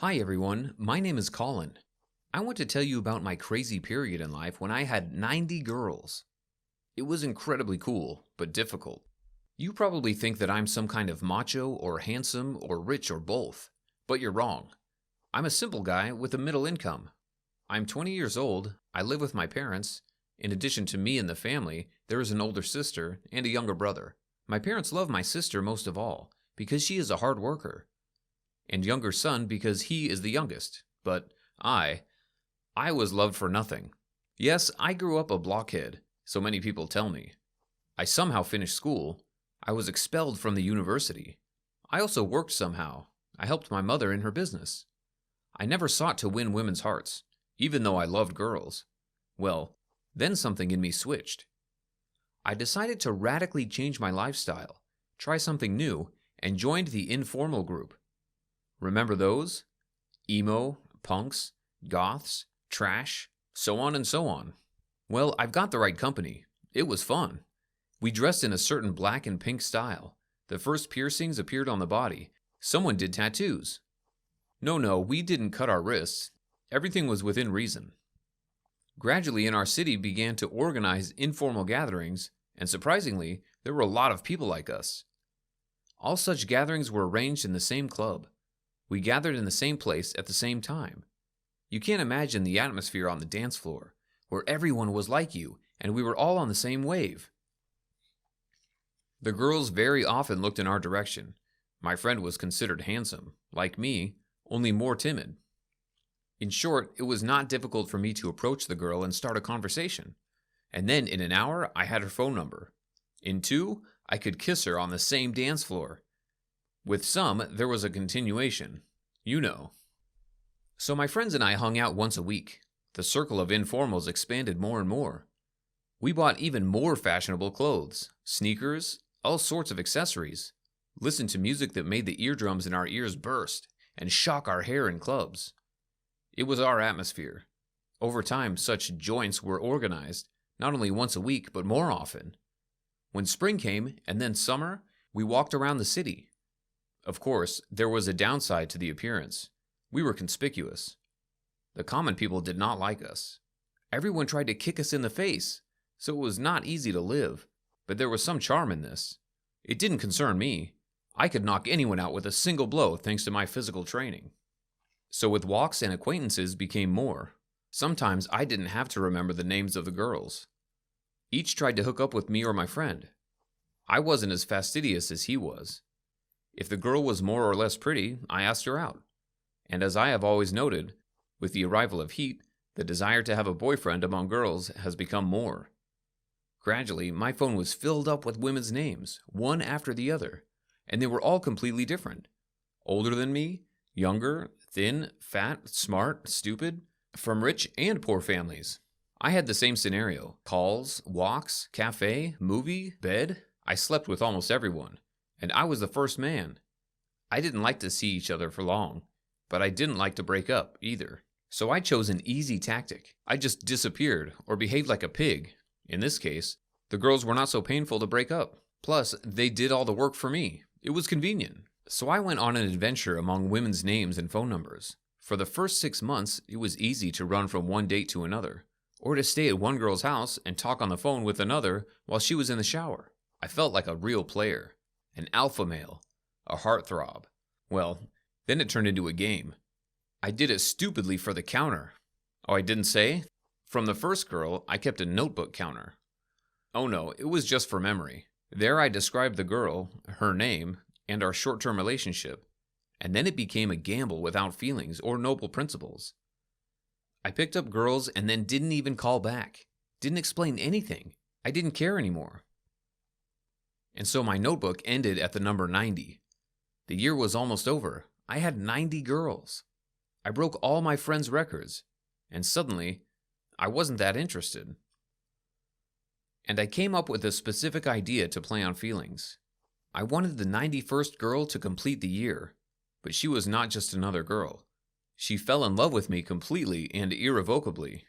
Hi everyone, my name is Colin. I want to tell you about my crazy period in life when I had 90 girls. It was incredibly cool, but difficult. You probably think that I'm some kind of macho or handsome or rich or both, but you're wrong. I'm a simple guy with a middle income. I'm 20 years old, I live with my parents. In addition to me and the family, there is an older sister and a younger brother. My parents love my sister most of all because she is a hard worker, and younger son because he is the youngest. But I was loved for nothing. Yes, I grew up a blockhead, so many people tell me. I somehow finished school. I was expelled from the university. I also worked somehow. I helped my mother in her business. I never sought to win women's hearts, even though I loved girls. Well, then something in me switched. I decided to radically change my lifestyle, try something new, and joined the informal group. Remember those? Emo, punks, goths, trash, so on and so on. Well, I've got the right company. It was fun. We dressed in a certain black and pink style. The first piercings appeared on the body. Someone did tattoos. No, we didn't cut our wrists. Everything was within reason. Gradually, in our city began to organize informal gatherings, and surprisingly, there were a lot of people like us. All such gatherings were arranged in the same club. We gathered in the same place at the same time. You can't imagine the atmosphere on the dance floor, where everyone was like you, and we were all on the same wave. The girls very often looked in our direction. My friend was considered handsome, like me, only more timid. In short, it was not difficult for me to approach the girl and start a conversation. And then in an hour, I had her phone number. In 2, I could kiss her on the same dance floor. With some, there was a continuation. You know. So my friends and I hung out once a week. The circle of informals expanded more and more. We bought even more fashionable clothes, sneakers, all sorts of accessories, listened to music that made the eardrums in our ears burst and shock our hair in clubs. It was our atmosphere. Over time, such joints were organized, not only once a week, but more often. When spring came, and then summer, we walked around the city. Of course, there was a downside to the appearance. We were conspicuous. The common people did not like us. Everyone tried to kick us in the face, so it was not easy to live, but there was some charm in this. It didn't concern me. I could knock anyone out with a single blow thanks to my physical training. So with walks and acquaintances became more. Sometimes I didn't have to remember the names of the girls. Each tried to hook up with me or my friend. I wasn't as fastidious as he was. If the girl was more or less pretty, I asked her out. And as I have always noted, with the arrival of heat, the desire to have a boyfriend among girls has become more. Gradually, my phone was filled up with women's names, one after the other, and they were all completely different. Older than me, younger, thin, fat, smart, stupid, from rich and poor families. I had the same scenario. Calls, walks, cafe, movie, bed. I slept with almost everyone. And I was the first man. I didn't like to see each other for long, but I didn't like to break up either. So I chose an easy tactic. I just disappeared or behaved like a pig. In this case, the girls were not so painful to break up. Plus, they did all the work for me. It was convenient. So I went on an adventure among women's names and phone numbers. For the first 6 months, it was easy to run from one date to another, or to stay at one girl's house and talk on the phone with another while she was in the shower. I felt like a real player. An alpha male, a heartthrob. Well, then it turned into a game. I did it stupidly for the counter. Oh, I didn't say? From the first girl, I kept a notebook counter. Oh no, it was just for memory. There I described the girl, her name, and our short-term relationship, and then it became a gamble without feelings or noble principles. I picked up girls and then didn't even call back. Didn't explain anything. I didn't care anymore. And so my notebook ended at the number 90. The year was almost over. I had 90 girls. I broke all my friends' records, and suddenly, I wasn't that interested. And I came up with a specific idea to play on feelings. I wanted the 91st girl to complete the year, but she was not just another girl. She fell in love with me completely and irrevocably.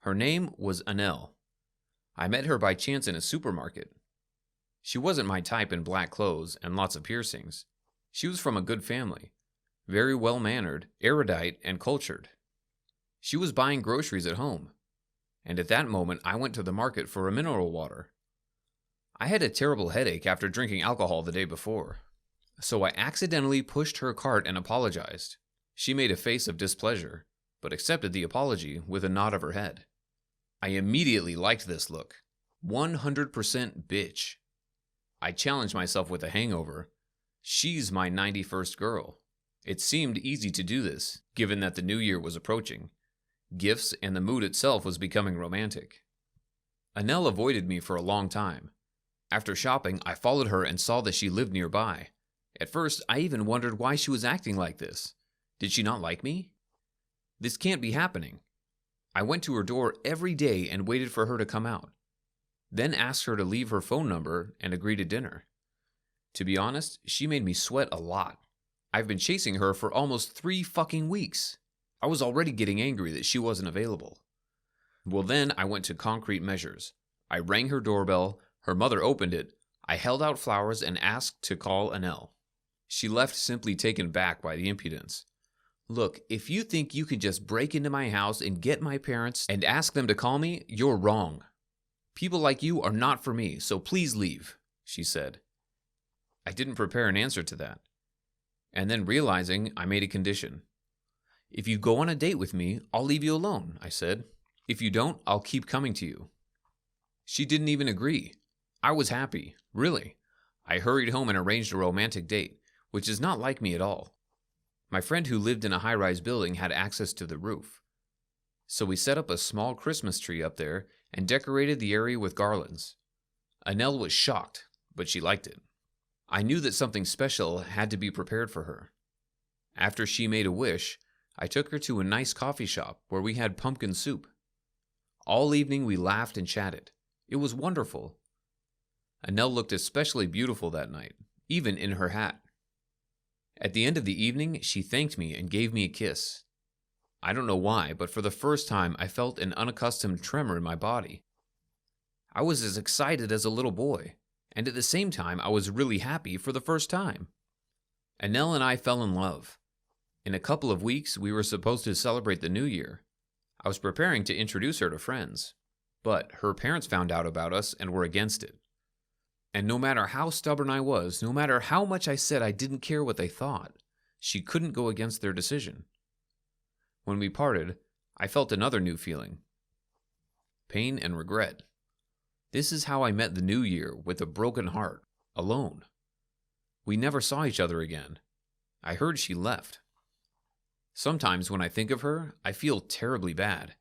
Her name was Anel. I met her by chance in a supermarket. She wasn't my type in black clothes and lots of piercings. She was from a good family. very well-mannered, erudite, and cultured. She was buying groceries at home, and at that moment I went to the market for a mineral water. I had a terrible headache after drinking alcohol the day before, so I accidentally pushed her cart and apologized. She made a face of displeasure, but accepted the apology with a nod of her head. I immediately liked this look. 100% bitch. I challenged myself with a hangover. She's my 91st girl. It seemed easy to do this, given that the new year was approaching. Gifts and the mood itself was becoming romantic. Annelle avoided me for a long time. After shopping, I followed her and saw that she lived nearby. At first, I even wondered why she was acting like this. Did she not like me? This can't be happening. I went to her door every day and waited for her to come out. Then asked her to leave her phone number and agree to dinner. To be honest, she made me sweat a lot. I've been chasing her for almost 3 fucking weeks. I was already getting angry that she wasn't available. Well, then I went to concrete measures. I rang her doorbell, her mother opened it, I held out flowers and asked to call Annelle. She left simply taken back by the impudence. Look, if you think you can just break into my house and get my parents and ask them to call me, you're wrong. People like you are not for me, so please leave, she said. I didn't prepare an answer to that. And then realizing, I made a condition. If you go on a date with me, I'll leave you alone, I said. If you don't, I'll keep coming to you. She didn't even agree. I was happy, really. I hurried home and arranged a romantic date, which is not like me at all. My friend who lived in a high-rise building had access to the roof. So we set up a small Christmas tree up there and decorated the area with garlands. Annelle was shocked, but she liked it. I knew that something special had to be prepared for her. After she made a wish, I took her to a nice coffee shop where we had pumpkin soup. All evening we laughed and chatted. It was wonderful. Annelle looked especially beautiful that night, even in her hat. At the end of the evening, she thanked me and gave me a kiss. I don't know why, but for the first time I felt an unaccustomed tremor in my body. I was as excited as a little boy, and at the same time I was really happy for the first time. Annelle and I fell in love. In a couple of weeks, we were supposed to celebrate the new year. I was preparing to introduce her to friends, but her parents found out about us and were against it. And no matter how stubborn I was, no matter how much I said I didn't care what they thought, she couldn't go against their decision. When we parted, I felt another new feeling. Pain and regret. This is how I met the new year, with a broken heart, alone. We never saw each other again. I heard she left. Sometimes when I think of her, I feel terribly bad,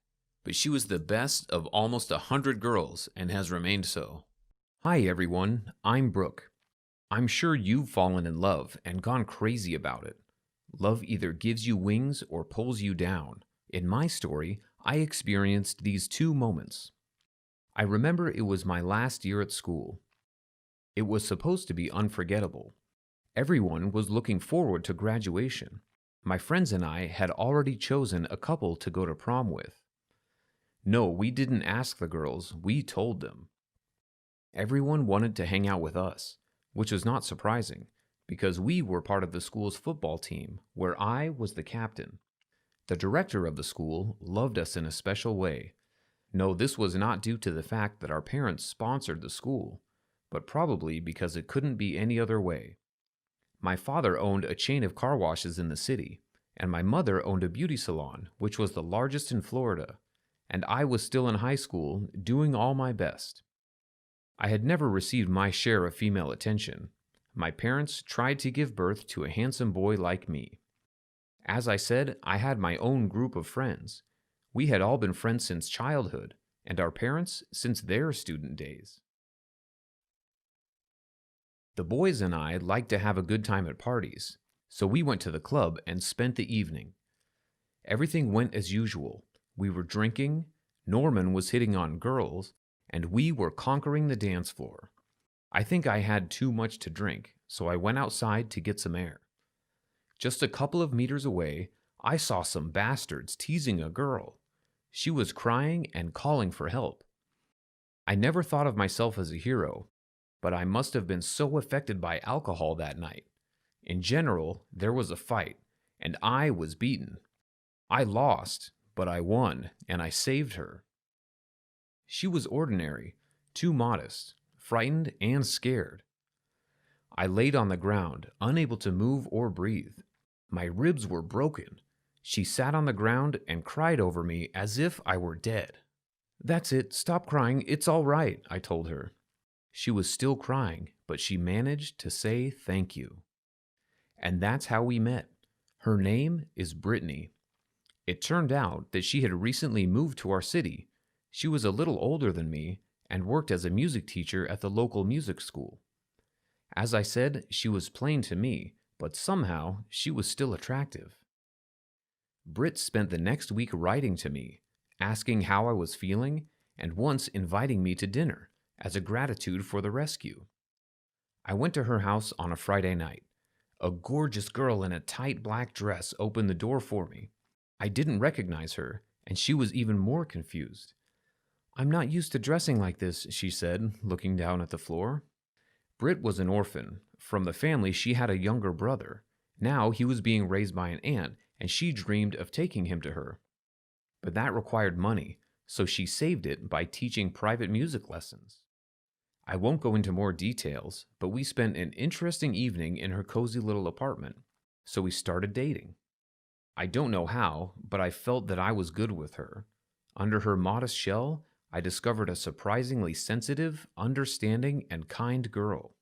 but she was the best of almost 100 girls and has remained so. Hi everyone, I'm Brooke. I'm sure you've fallen in love and gone crazy about it. Love either gives you wings or pulls you down. In my story, I experienced these 2 moments. I remember it was my last year at school. It was supposed to be unforgettable. Everyone was looking forward to graduation. My friends and I had already chosen a couple to go to prom with. No, we didn't ask the girls, we told them. Everyone wanted to hang out with us, which was not surprising, because we were part of the school's football team, where I was the captain. The director of the school loved us in a special way. No, this was not due to the fact that our parents sponsored the school, but probably because it couldn't be any other way. My father owned a chain of car washes in the city, and my mother owned a beauty salon, which was the largest in Florida, and I was still in high school, doing all my best. I had never received my share of female attention. My parents tried to give birth to a handsome boy like me. As I said, I had my own group of friends. We had all been friends since childhood, and our parents since their student days. The boys and I liked to have a good time at parties, so we went to the club and spent the evening. Everything went as usual. We were drinking, Norman was hitting on girls, and we were conquering the dance floor. I think I had too much to drink, so I went outside to get some air. Just a couple of meters away, I saw some bastards teasing a girl. She was crying and calling for help. I never thought of myself as a hero, but I must have been so affected by alcohol that night. In general, there was a fight, and I was beaten. I lost, but I won, and I saved her. She was ordinary, too modest, frightened, and scared. I laid on the ground, unable to move or breathe. My ribs were broken. She sat on the ground and cried over me as if I were dead. "That's it, stop crying, it's all right," I told her. She was still crying, but she managed to say thank you. And that's how we met. Her name is Brittany. It turned out that she had recently moved to our city. She was a little older than me and worked as a music teacher at the local music school. As I said, she was plain to me, but somehow she was still attractive. Britt spent the next week writing to me, asking how I was feeling, and once inviting me to dinner as a gratitude for the rescue. I went to her house on a Friday night. A gorgeous girl in a tight black dress opened the door for me. I didn't recognize her, and she was even more confused. "I'm not used to dressing like this," she said, looking down at the floor. Britt was an orphan. From the family, she had a younger brother. Now he was being raised by an aunt, and she dreamed of taking him to her. But that required money, so she saved it by teaching private music lessons. I won't go into more details, but we spent an interesting evening in her cozy little apartment, so we started dating. I don't know how, but I felt that I was good with her. Under her modest shell, I discovered a surprisingly sensitive, understanding, and kind girl.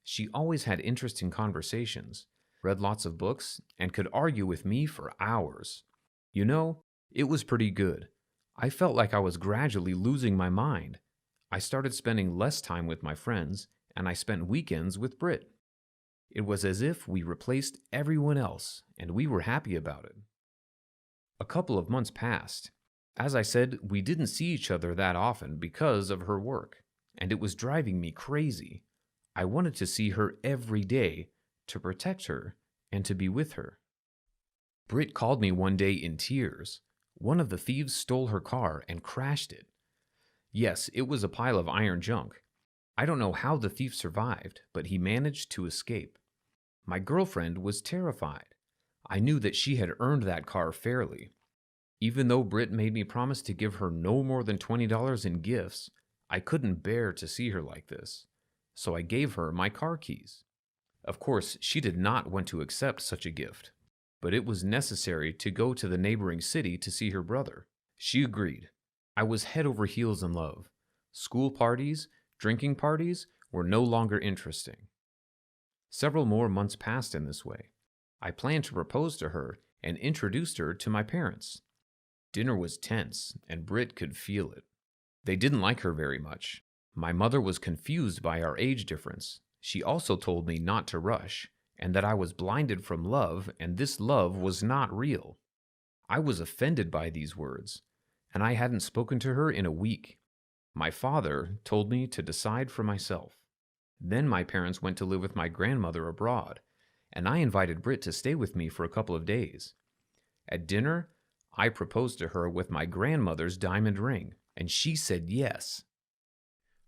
She always had interesting conversations, read lots of books, and could argue with me for hours. You know, it was pretty good. I felt like I was gradually losing my mind. I started spending less time with my friends, and I spent weekends with Britt. It was as if we replaced everyone else, and we were happy about it. A couple of months passed. As I said, we didn't see each other that often because of her work, and it was driving me crazy. I wanted to see her every day, to protect her, and to be with her. Britt called me one day in tears. One of the thieves stole her car and crashed it. Yes, it was a pile of iron junk. I don't know how the thief survived, but he managed to escape. My girlfriend was terrified. I knew that she had earned that car fairly. Even though Britt made me promise to give her no more than $20 in gifts, I couldn't bear to see her like this, so I gave her my car keys. Of course, she did not want to accept such a gift, but it was necessary to go to the neighboring city to see her brother. She agreed. I was head over heels in love. School parties, drinking parties were no longer interesting. Several more months passed in this way. I planned to propose to her and introduced her to my parents. Dinner was tense, and Britt could feel it. They didn't like her very much. My mother was confused by our age difference. She also told me not to rush, and that I was blinded from love, and this love was not real. I was offended by these words, and I hadn't spoken to her in a week. My father told me to decide for myself. Then my parents went to live with my grandmother abroad, and I invited Britt to stay with me for a couple of days. At dinner, I proposed to her with my grandmother's diamond ring, and she said yes.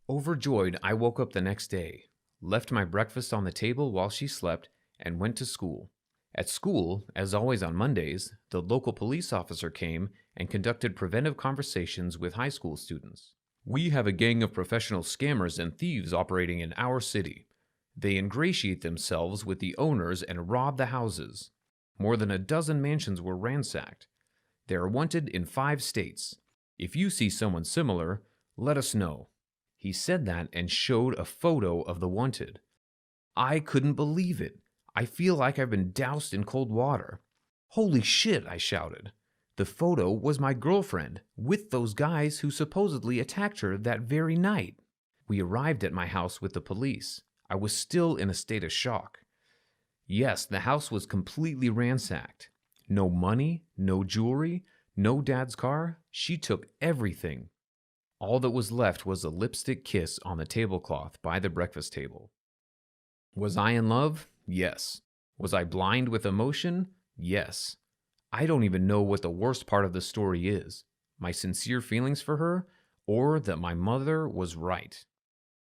Overjoyed, I woke up the next day, left my breakfast on the table while she slept, and went to school. At school, as always on Mondays, the local police officer came and conducted preventive conversations with high school students. "We have a gang of professional scammers and thieves operating in our city. They ingratiate themselves with the owners and rob the houses. More than a dozen mansions were ransacked. They are wanted in 5 states. If you see someone similar, let us know." He said that and showed a photo of the wanted. I couldn't believe it. I feel like I've been doused in cold water. "Holy shit," I shouted. The photo was my girlfriend with those guys who supposedly attacked her that very night. We arrived at my house with the police. I was still in a state of shock. Yes, the house was completely ransacked. No money, no jewelry, no dad's car. She took everything. All that was left was a lipstick kiss on the tablecloth by the breakfast table. Was I in love? Yes. Was I blind with emotion? Yes. I don't even know what the worst part of the story is, my sincere feelings for her, or that my mother was right.